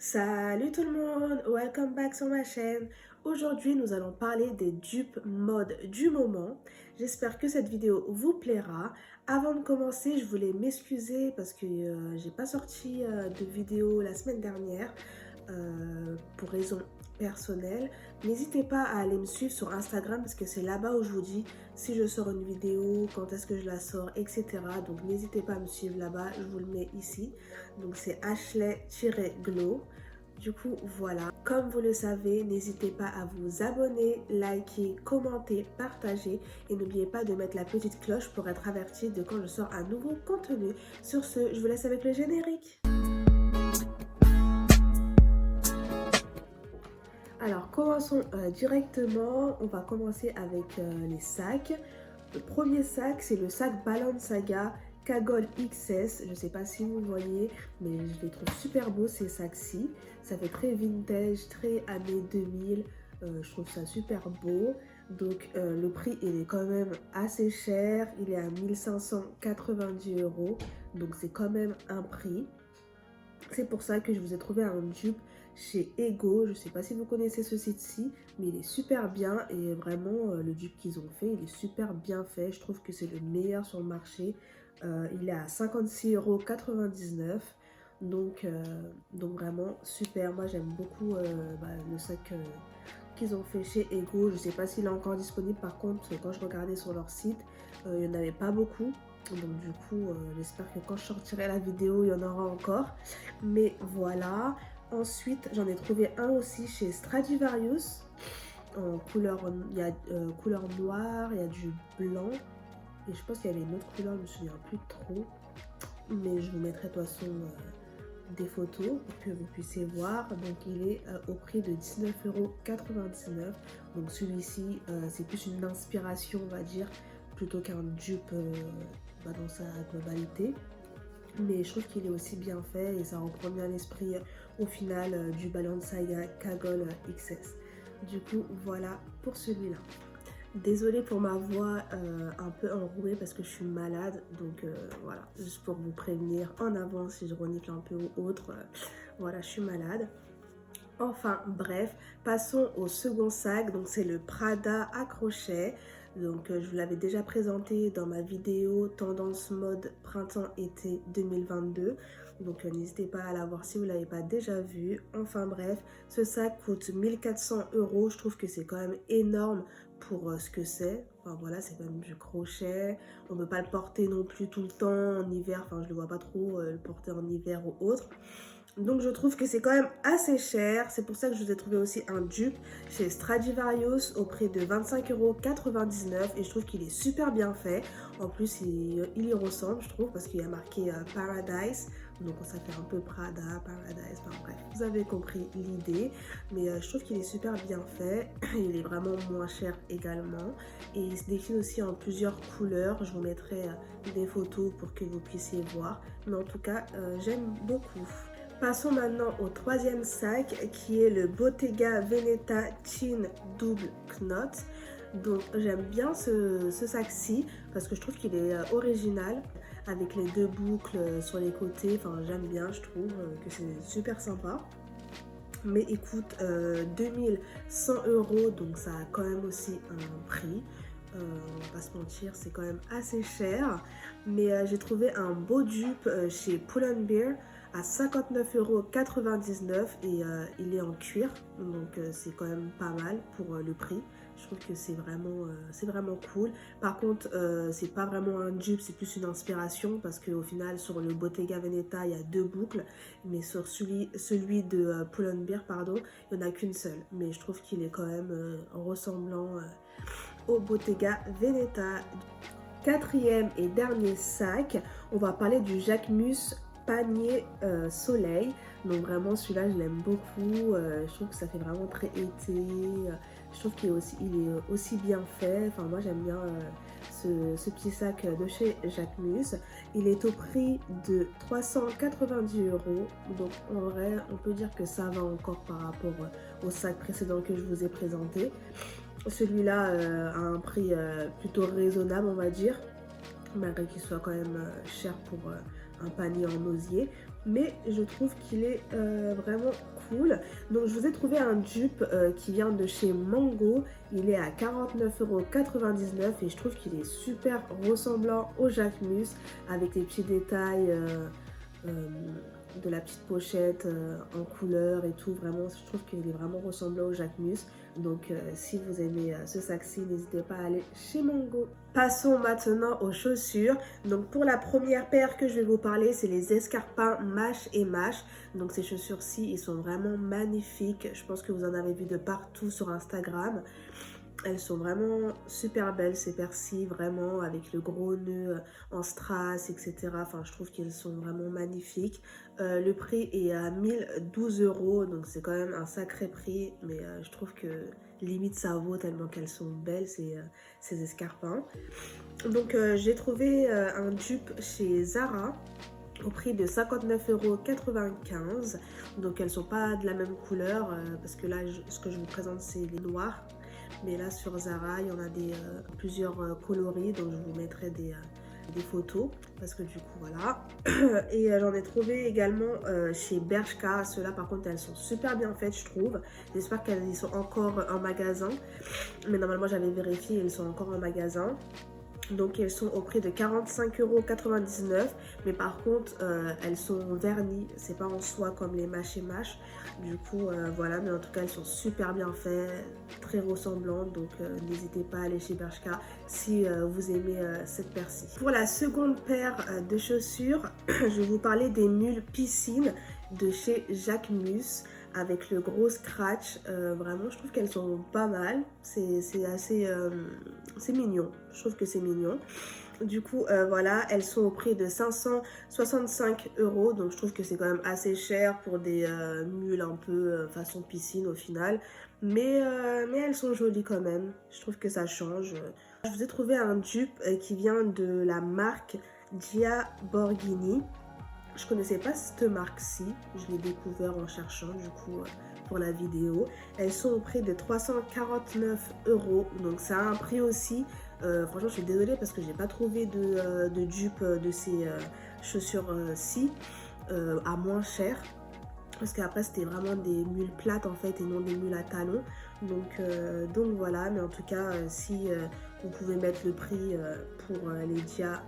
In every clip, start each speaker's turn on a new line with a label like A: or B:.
A: Salut tout le monde, welcome back sur ma chaîne. Aujourd'hui nous allons parler des dupes mode du moment. J'espère que cette vidéo vous plaira. Avant de commencer, je voulais m'excuser parce que j'ai pas sorti de vidéo la semaine dernière pour raisons personnelles. N'hésitez pas à aller me suivre sur Instagram parce que c'est là-bas où je vous dis si je sors une vidéo, quand est-ce que je la sors, etc. Donc n'hésitez pas à me suivre là-bas, je vous le mets ici. Donc c'est Ashley-Glow. Du coup, voilà. Comme vous le savez, n'hésitez pas à vous abonner, liker, commenter, partager et n'oubliez pas de mettre la petite cloche pour être averti de quand je sors un nouveau contenu. Sur ce, je vous laisse avec le générique. Alors, commençons directement. On va commencer avec les sacs. Le premier sac, c'est le sac Balenciaga Kagol XS. Je ne sais pas si vous voyez, mais je les trouve super beaux ces sacs-ci. Ça fait très vintage, très années 2000. Je trouve ça super beau. Donc le prix, il est quand même assez cher. Il est à 1590 €. Donc c'est quand même un prix. C'est pour ça que je vous ai trouvé un dupe chez Ego. Je ne sais pas si vous connaissez ce site-ci, mais il est super bien et vraiment le dupe qu'ils ont fait, il est super bien fait. Je trouve que c'est le meilleur sur le marché. Il est à 56,99 €. Donc vraiment super. Moi j'aime beaucoup le sac qu'ils ont fait chez Ego. Je ne sais pas s'il est encore disponible. Par contre, quand je regardais sur leur site, il n'y en avait pas beaucoup. Donc du coup, j'espère que quand je sortirai la vidéo, il y en aura encore. Mais voilà. Ensuite, j'en ai trouvé un aussi chez Stradivarius. En couleur, il y a couleur noire, il y a du blanc. Et je pense qu'il y avait une autre couleur, je ne me souviens plus trop. Mais je vous mettrai de toute façon des photos pour que vous puissiez voir. Donc il est au prix de 19,99 €. Donc celui-ci, c'est plus une inspiration, on va dire, plutôt qu'un dupe dans sa globalité. Mais je trouve qu'il est aussi bien fait et ça reprend bien l'esprit au final du Balenciaga Kagol XS. Du coup, voilà pour celui-là. Désolée pour ma voix un peu enrouée parce que je suis malade. Donc voilà, juste pour vous prévenir en avance si je renifle un peu ou autre. Voilà, je suis malade. Enfin bref, passons au second sac. Donc c'est le Prada à crochet. Donc je vous l'avais déjà présenté dans ma vidéo tendance mode printemps-été 2022. Donc n'hésitez pas à la voir si vous ne l'avez pas déjà vu. Enfin bref, ce sac coûte 1400 €. Je trouve que c'est quand même énorme pour ce que c'est. Enfin voilà, c'est quand même du crochet. On ne peut pas le porter non plus tout le temps en hiver. Enfin je ne le vois pas trop le porter en hiver ou autre. Donc je trouve que c'est quand même assez cher. C'est pour ça que je vous ai trouvé aussi un dupe chez Stradivarius au prix de 25,99 € et je trouve qu'il est super bien fait. En plus il y ressemble je trouve parce qu'il y a marqué Paradise. Donc ça fait un peu Prada, Paradise, enfin bref, vous avez compris l'idée. Mais je trouve qu'il est super bien fait. Il est vraiment moins cher également. Et il se décline aussi en plusieurs couleurs. Je vous mettrai des photos pour que vous puissiez voir. Mais en tout cas, j'aime beaucoup. Passons maintenant au troisième sac qui est le Bottega Veneta Chin Double Knot. Donc j'aime bien ce sac-ci parce que je trouve qu'il est original avec les deux boucles sur les côtés. Enfin j'aime bien, je trouve que c'est super sympa. Mais il coûte 2100 €, donc ça a quand même aussi un prix. On va pas se mentir, c'est quand même assez cher. Mais j'ai trouvé un beau dupe chez Pull&Bear à 59,99 € et il est en cuir. Donc c'est quand même pas mal pour le prix. Je trouve que c'est vraiment cool. Par contre, c'est pas vraiment un dupe, c'est plus une inspiration parce qu'au final, sur le Bottega Veneta, il y a deux boucles. Mais sur celui de Pull&Bear, pardon, il n'y en a qu'une seule. Mais je trouve qu'il est quand même ressemblant au Bottega Veneta. Quatrième et dernier sac, on va parler du Jacquemus panier soleil. Donc vraiment celui-là je l'aime beaucoup. Je trouve que ça fait vraiment très été. Je trouve qu'il est aussi bien fait. Enfin moi j'aime bien ce petit sac de chez Jacquemus. Il est au prix de 390 €. Donc en vrai on peut dire que ça va encore par rapport au sac précédent que je vous ai présenté. Celui-là a un prix plutôt raisonnable on va dire, malgré qu'il soit quand même cher pour un panier en osier. mais je trouve qu'il est vraiment cool. Donc je vous ai trouvé un dupe qui vient de chez Mango. Il est à 49,99 € et je trouve qu'il est super ressemblant au Jacquemus avec les petits détails euh, de la petite pochette en couleur et tout. Vraiment, je trouve qu'il est vraiment ressemblant au Jacquemus. Donc si vous aimez ce sac-ci, n'hésitez pas à aller chez Mango. Passons maintenant aux chaussures. Donc pour la première paire que je vais vous parler, c'est les escarpins Mash et Mash. Donc ces chaussures-ci, ils sont vraiment magnifiques. Je pense que vous en avez vu de partout sur Instagram. Elles sont vraiment super belles, ces paires-ci, vraiment, avec le gros nœud en strass, etc. Enfin, je trouve qu'elles sont vraiment magnifiques. Le prix est à 1012 €, donc c'est quand même un sacré prix, mais je trouve que limite ça vaut tellement qu'elles sont belles, ces escarpins. Donc j'ai trouvé un dupe chez Zara au prix de 59,95 €. Donc elles sont pas de la même couleur, parce que là, ce que je vous présente, c'est les noirs. Mais là sur Zara, il y en a plusieurs coloris, donc je vous mettrai des photos parce que du coup voilà. Et j'en ai trouvé également chez Bershka. Ceux-là par contre elles sont super bien faites je trouve. J'espère qu'elles sont encore en magasin. Mais normalement j'avais vérifié, elles sont encore en magasin. Donc elles sont au prix de 45,99 €. Mais par contre elles sont vernies, c'est pas en soie comme les Mash et Mash. Du coup voilà, mais en tout cas elles sont super bien faites, très ressemblantes. Donc n'hésitez pas à aller chez Bershka si vous aimez cette paire-ci. Pour la seconde paire de chaussures, je vais vous parler des mules piscine de chez Jacquemus avec le gros scratch. Vraiment je trouve qu'elles sont pas mal, c'est assez c'est mignon, je trouve que c'est mignon. Du coup voilà, elles sont au prix de 565 €, donc je trouve que c'est quand même assez cher pour des mules un peu façon piscine au final, mais elles sont jolies quand même, je trouve que ça change. Je vous ai trouvé un dupe qui vient de la marque Gia Borghini. Je connaissais pas cette marque-ci, je l'ai découvert en cherchant du coup pour la vidéo. Elles sont au prix de 349 €, donc ça a un prix aussi. Franchement je suis désolée parce que j'ai pas trouvé de dupe de ces chaussures-ci à moins cher. Parce qu'après c'était vraiment des mules plates en fait et non des mules à talons. Donc voilà, mais en tout cas si vous pouvez mettre le prix pour les Gia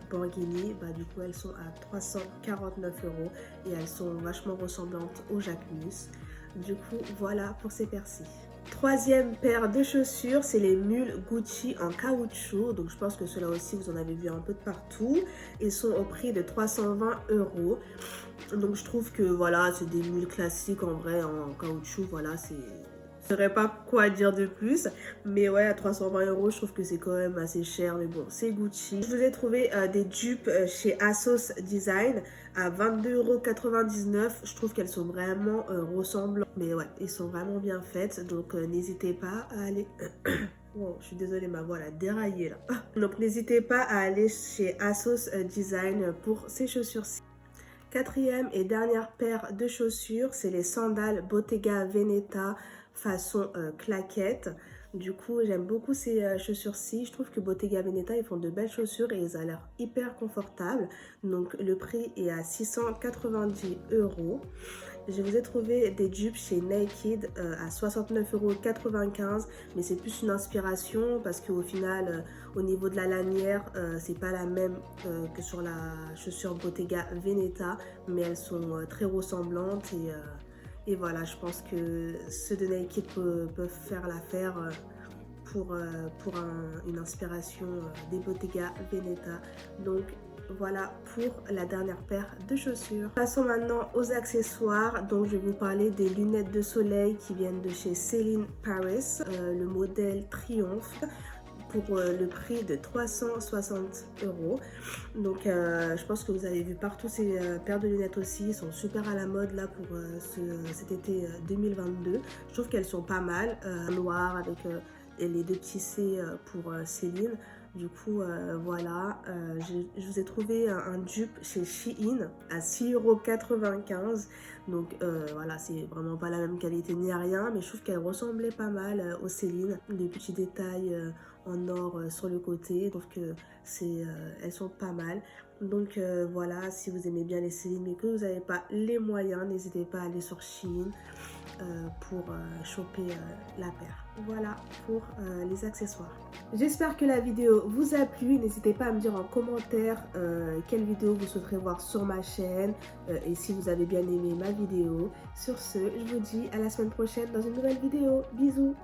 A: Borghini, bah du coup elles sont à 349 € et elles sont vachement ressemblantes au Jacquemus. Du coup voilà pour ces paires-ci. Troisième paire de chaussures, c'est les mules Gucci en caoutchouc. Donc je pense que ceux-là aussi vous en avez vu un peu de partout. Ils sont au prix de 320 €. Donc je trouve que voilà, c'est des mules classiques en vrai, en caoutchouc, voilà, je saurais pas quoi dire de plus. Mais ouais, à 320 €, je trouve que c'est quand même assez cher, mais bon, c'est Gucci. Je vous ai trouvé des dupes chez ASOS Design à 22,99 €. Je trouve qu'elles sont vraiment ressemblantes, mais ouais, elles sont vraiment bien faites, donc n'hésitez pas à aller... Wow, je suis désolée, ma voix a déraillé là. Donc n'hésitez pas à aller chez ASOS Design pour ces chaussures-ci. Quatrième et dernière paire de chaussures, c'est les sandales Bottega Veneta façon claquette. Du coup, j'aime beaucoup ces chaussures-ci. Je trouve que Bottega Veneta, ils font de belles chaussures et ils ont l'air hyper confortables. Donc, le prix est à 690 €. Je vous ai trouvé des dupes chez Naked à 69,95 €, mais c'est plus une inspiration parce qu'au final, au niveau de la lanière, c'est pas la même que sur la chaussure Bottega Veneta, mais elles sont très ressemblantes et voilà, je pense que ceux de Naked peuvent faire l'affaire pour une inspiration des Bottega Veneta. Donc voilà pour la dernière paire de chaussures. Passons maintenant aux accessoires. Donc je vais vous parler des lunettes de soleil qui viennent de chez Celine Paris, le modèle Triomphe, pour le prix de 360 €. Donc je pense que vous avez vu partout ces paires de lunettes aussi. Ils sont super à la mode là pour cet été 2022. Je trouve qu'elles sont pas mal, noires avec les deux petits C pour Céline. Du coup voilà, je vous ai trouvé un dupe chez Shein à 6,95 €. Donc voilà, c'est vraiment pas la même qualité ni rien, mais je trouve qu'elle ressemblait pas mal aux Céline. Des petits détails en or sur le côté, je trouve que elles sont pas mal. Donc voilà, si vous aimez bien les Céline mais que vous n'avez pas les moyens, n'hésitez pas à aller sur Shein pour choper la paire. Voilà pour les accessoires. J'espère que la vidéo vous a plu. N'hésitez pas à me dire en commentaire quelle vidéo vous souhaiterez voir sur ma chaîne et si vous avez bien aimé ma vidéo. Sur ce, je vous dis à la semaine prochaine dans une nouvelle vidéo. Bisous!